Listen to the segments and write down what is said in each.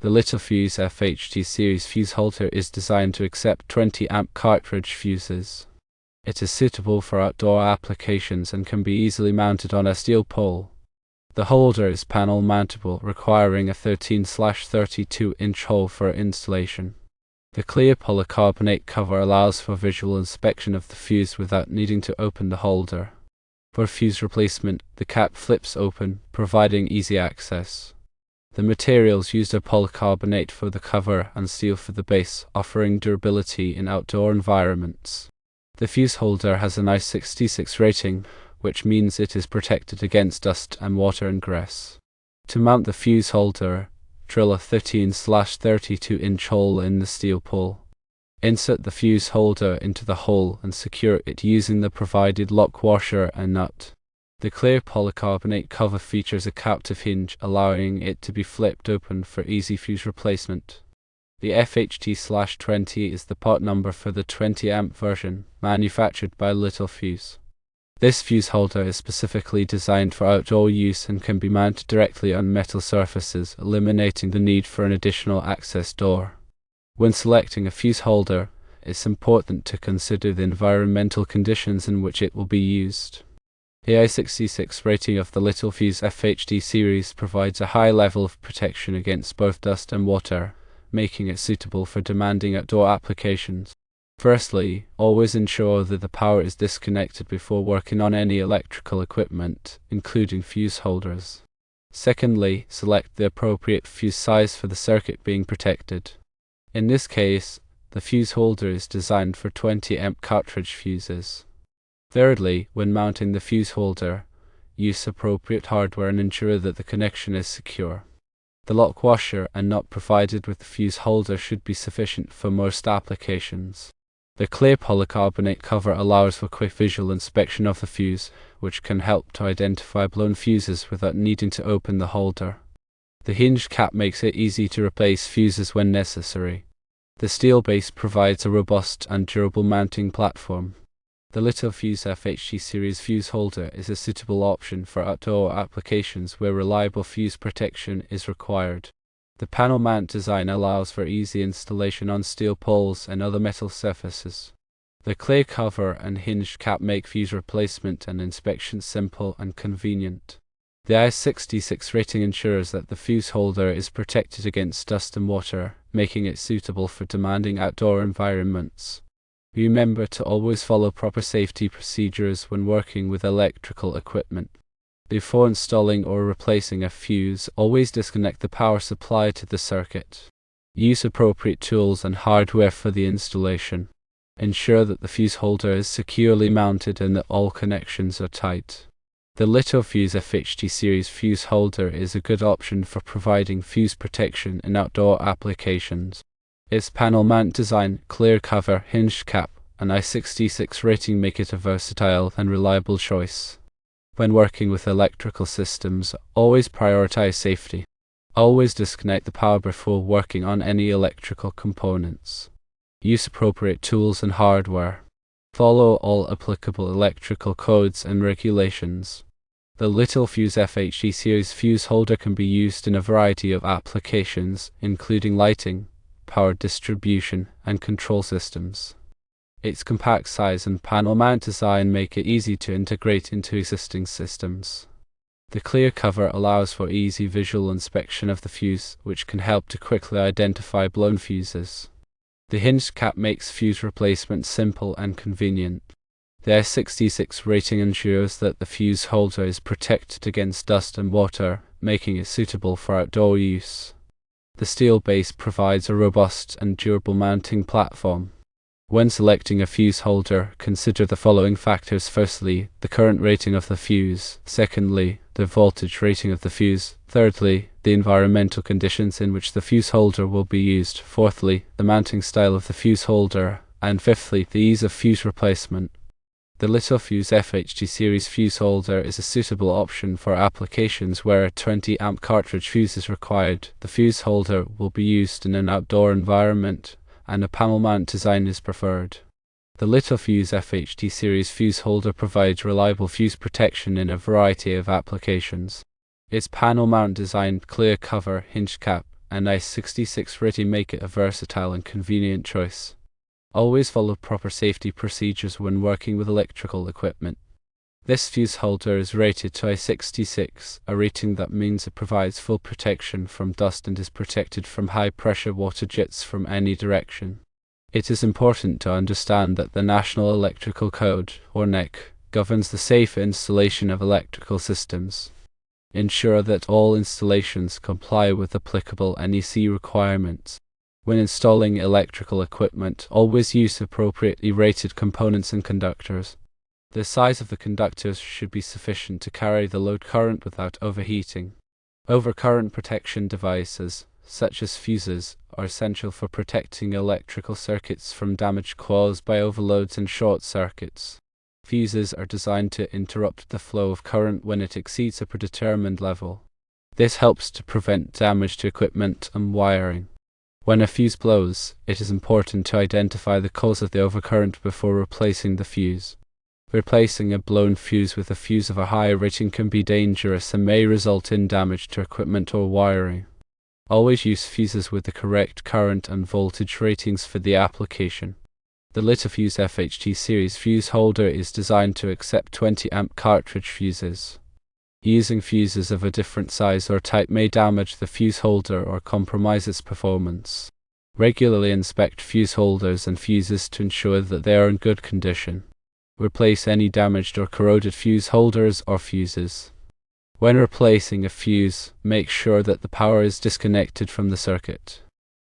The Littelfuse FHT series fuse holder is designed to accept 20 amp cartridge fuses. It is suitable for outdoor applications and can be easily mounted on a steel pole. The holder is panel mountable, requiring a 13/32-inch hole for installation. The clear polycarbonate cover allows for visual inspection of the fuse without needing to open the holder. For fuse replacement, the cap flips open, providing easy access. The materials used are polycarbonate for the cover and steel for the base, offering durability in outdoor environments. The fuse holder has an I66 rating, which means it is protected against dust and water ingress. To mount the fuse holder, drill a 13/32-inch hole in the steel pole. Insert the fuse holder into the hole and secure it using the provided lock washer and nut. The clear polycarbonate cover features a captive hinge, allowing it to be flipped open for easy fuse replacement. The FHT/20 is the part number for the 20 amp version, manufactured by Littelfuse. This fuse holder is specifically designed for outdoor use and can be mounted directly on metal surfaces, eliminating the need for an additional access door. When selecting a fuse holder, it's important to consider the environmental conditions in which it will be used. The I66 rating of the Littelfuse FHT series provides a high level of protection against both dust and water, making it suitable for demanding outdoor applications. Firstly, always ensure that the power is disconnected before working on any electrical equipment, including fuse holders. Secondly, select the appropriate fuse size for the circuit being protected. In this case, the fuse holder is designed for 20 amp cartridge fuses. Thirdly, when mounting the fuse holder, use appropriate hardware and ensure that the connection is secure. The lock washer and nut provided with the fuse holder should be sufficient for most applications. The clear polycarbonate cover allows for quick visual inspection of the fuse, which can help to identify blown fuses without needing to open the holder. The hinged cap makes it easy to replace fuses when necessary. The steel base provides a robust and durable mounting platform. The Littelfuse FHT series fuse holder is a suitable option for outdoor applications where reliable fuse protection is required. The panel mount design allows for easy installation on steel poles and other metal surfaces. The clear cover and hinged cap make fuse replacement and inspection simple and convenient. The I66 rating ensures that the fuse holder is protected against dust and water, making it suitable for demanding outdoor environments. Remember to always follow proper safety procedures when working with electrical equipment. Before installing or replacing a fuse, always disconnect the power supply to the circuit. Use appropriate tools and hardware for the installation. Ensure that the fuse holder is securely mounted and that all connections are tight. The Littelfuse FHT series fuse holder is a good option for providing fuse protection in outdoor applications. Its panel mount design, clear cover, hinged cap, and I66 rating make it a versatile and reliable choice. When working with electrical systems, always prioritize safety. Always disconnect the power before working on any electrical components. Use appropriate tools and hardware. Follow all applicable electrical codes and regulations. The Littelfuse FHT series fuse holder can be used in a variety of applications, including lighting, power distribution, and control systems. Its compact size and panel mount design make it easy to integrate into existing systems. The clear cover allows for easy visual inspection of the fuse, which can help to quickly identify blown fuses. The hinged cap makes fuse replacement simple and convenient. The I66 rating ensures that the fuse holder is protected against dust and water, making it suitable for outdoor use. The steel base provides a robust and durable mounting platform. When selecting a fuse holder, consider the following factors. Firstly, the current rating of the fuse. Secondly, the voltage rating of the fuse. Thirdly, the environmental conditions in which the fuse holder will be used. Fourthly, the mounting style of the fuse holder. And fifthly, the ease of fuse replacement. The Littelfuse FHT series fuse holder is a suitable option for applications where a 20 amp cartridge fuse is required. The fuse holder will be used in an outdoor environment, and a panel mount design is preferred. The Littelfuse FHT series fuse holder provides reliable fuse protection in a variety of applications. Its panel mount design, clear cover, hinged cap, and I66 rating make it a versatile and convenient choice. Always follow proper safety procedures when working with electrical equipment. This fuse holder is rated to I66, a rating that means it provides full protection from dust and is protected from high-pressure water jets from any direction. It is important to understand that the National Electrical Code, or NEC, governs the safe installation of electrical systems. Ensure that all installations comply with applicable NEC requirements. When installing electrical equipment, always use appropriately rated components and conductors. The size of the conductors should be sufficient to carry the load current without overheating. Overcurrent protection devices, such as fuses, are essential for protecting electrical circuits from damage caused by overloads and short circuits. Fuses are designed to interrupt the flow of current when it exceeds a predetermined level. This helps to prevent damage to equipment and wiring. When a fuse blows, it is important to identify the cause of the overcurrent before replacing the fuse. Replacing a blown fuse with a fuse of a higher rating can be dangerous and may result in damage to equipment or wiring. Always use fuses with the correct current and voltage ratings for the application. The Littelfuse FHT series fuse holder is designed to accept 20 amp cartridge fuses. Using fuses of a different size or type may damage the fuse holder or compromise its performance. Regularly inspect fuse holders and fuses to ensure that they are in good condition. Replace any damaged or corroded fuse holders or fuses. When replacing a fuse, make sure that the power is disconnected from the circuit.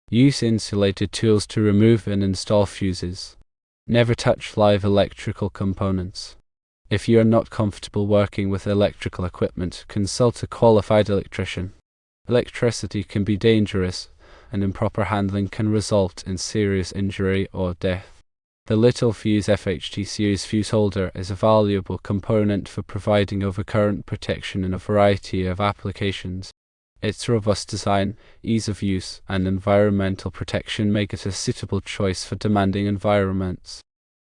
Use insulated tools to remove and install fuses. Never touch live electrical components. If you are not comfortable working with electrical equipment, consult a qualified electrician. Electricity can be dangerous, and improper handling can result in serious injury or death. The Littelfuse FHT series fuse holder is a valuable component for providing overcurrent protection in a variety of applications. Its robust design, ease of use, and environmental protection make it a suitable choice for demanding environments.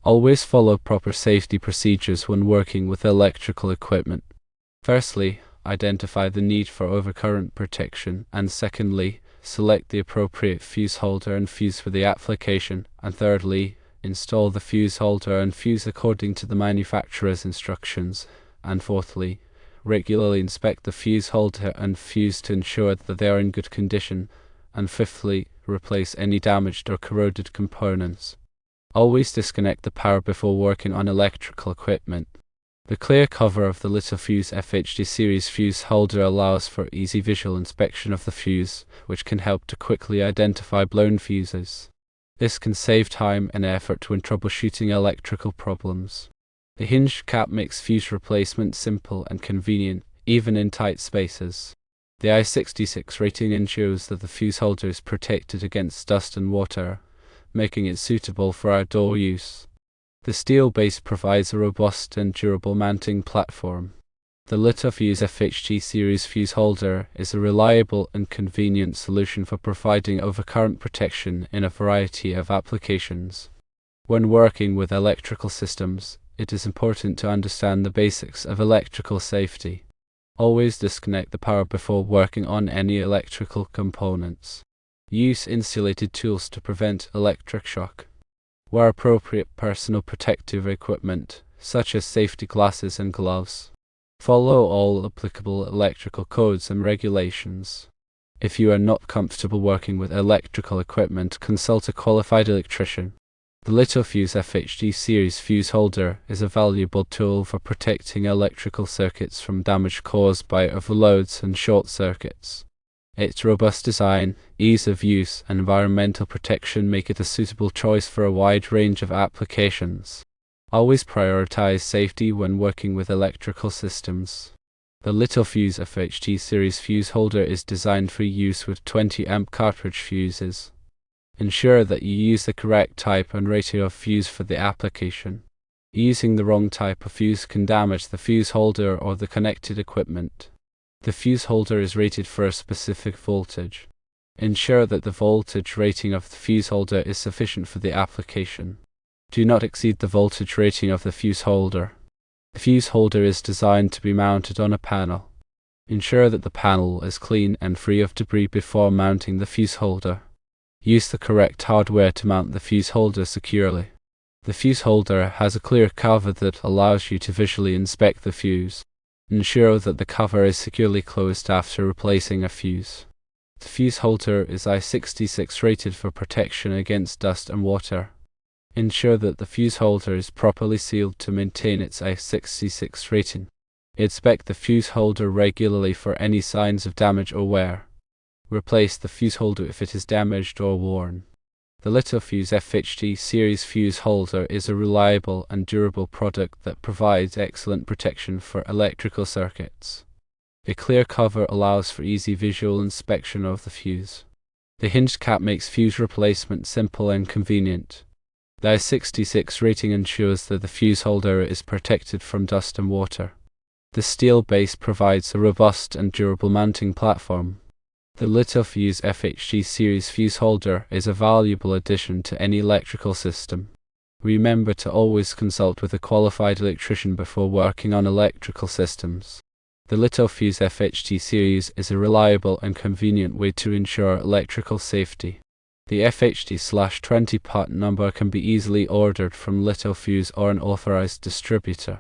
Always follow proper safety procedures when working with electrical equipment. Firstly, identify the need for overcurrent protection, and secondly, select the appropriate fuse holder and fuse for the application, and thirdly, install the fuse holder and fuse according to the manufacturer's instructions, and fourthly, regularly inspect the fuse holder and fuse to ensure that they are in good condition, and fifthly, replace any damaged or corroded components. Always disconnect the power before working on electrical equipment. The clear cover of the Littelfuse FHT series fuse holder allows for easy visual inspection of the fuse, which can help to quickly identify blown fuses. This can save time and effort when troubleshooting electrical problems. The hinged cap makes fuse replacement simple and convenient, even in tight spaces. The I66 rating ensures that the fuse holder is protected against dust and water, making it suitable for outdoor use. The steel base provides a robust and durable mounting platform. The Littelfuse FHT series fuse holder is a reliable and convenient solution for providing overcurrent protection in a variety of applications. When working with electrical systems, it is important to understand the basics of electrical safety. Always disconnect the power before working on any electrical components. Use insulated tools to prevent electric shock. Wear appropriate personal protective equipment, such as safety glasses and gloves. Follow all applicable electrical codes and regulations. If you are not comfortable working with electrical equipment, consult a qualified electrician. The Littelfuse FHT series fuse holder is a valuable tool for protecting electrical circuits from damage caused by overloads and short circuits. Its robust design, ease of use, and environmental protection make it a suitable choice for a wide range of applications. Always prioritize safety when working with electrical systems. The Littelfuse FHT series fuse holder is designed for use with 20 amp cartridge fuses. Ensure that you use the correct type and rating of fuse for the application. Using the wrong type of fuse can damage the fuse holder or the connected equipment. The fuse holder is rated for a specific voltage. Ensure that the voltage rating of the fuse holder is sufficient for the application. Do not exceed the voltage rating of the fuse holder. The fuse holder is designed to be mounted on a panel. Ensure that the panel is clean and free of debris before mounting the fuse holder. Use the correct hardware to mount the fuse holder securely. The fuse holder has a clear cover that allows you to visually inspect the fuse. Ensure that the cover is securely closed after replacing a fuse. The fuse holder is I66 rated for protection against dust and water. Ensure that the fuse holder is properly sealed to maintain its I66 rating. Inspect the fuse holder regularly for any signs of damage or wear. Replace the fuse holder if it is damaged or worn. The Littelfuse FHT series fuse holder is a reliable and durable product that provides excellent protection for electrical circuits. A clear cover allows for easy visual inspection of the fuse. The hinged cap makes fuse replacement simple and convenient. The I66 rating ensures that the fuse holder is protected from dust and water. The steel base provides a robust and durable mounting platform. The Littelfuse FHT series fuse holder is a valuable addition to any electrical system. Remember to always consult with a qualified electrician before working on electrical systems. The Littelfuse FHT series is a reliable and convenient way to ensure electrical safety. The FHT/20 part number can be easily ordered from Littelfuse or an authorized distributor.